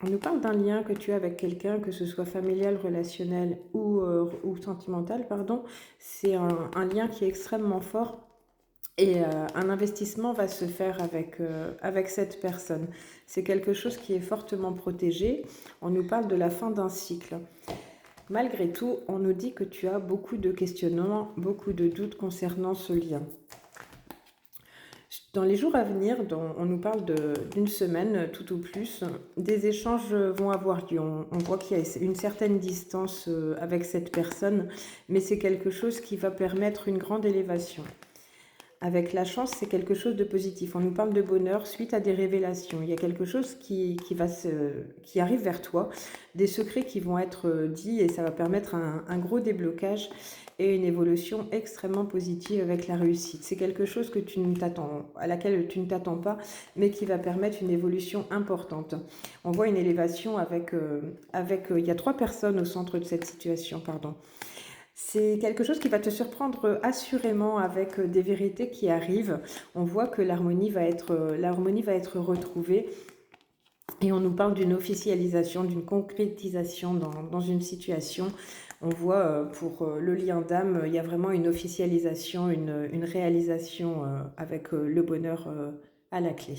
On nous parle d'un lien que tu as avec quelqu'un, que ce soit familial, relationnel ou sentimental, pardon. C'est un lien qui est extrêmement fort et un investissement va se faire avec cette personne. C'est quelque chose qui est fortement protégé. On nous parle de la fin d'un cycle. Malgré tout, on nous dit que tu as beaucoup de questionnements, beaucoup de doutes concernant ce lien. Dans les jours à venir, on nous parle d'une semaine tout au plus, des échanges vont avoir lieu. On voit qu'il y a une certaine distance avec cette personne, mais c'est quelque chose qui va permettre une grande élévation. Avec la chance, c'est quelque chose de positif. On nous parle de bonheur suite à des révélations. Il y a quelque chose qui arrive vers toi, des secrets qui vont être dits et ça va permettre un gros déblocage et une évolution extrêmement positive avec la réussite. C'est quelque chose à laquelle tu ne t'attends pas, mais qui va permettre une évolution importante. On voit une élévation il y a 3 personnes au centre de cette situation, pardon. C'est quelque chose qui va te surprendre assurément avec des vérités qui arrivent. On voit que l'harmonie va être retrouvée et on nous parle d'une officialisation, d'une concrétisation dans une situation. On voit pour le lien d'âme, il y a vraiment une officialisation, une réalisation avec le bonheur à la clé.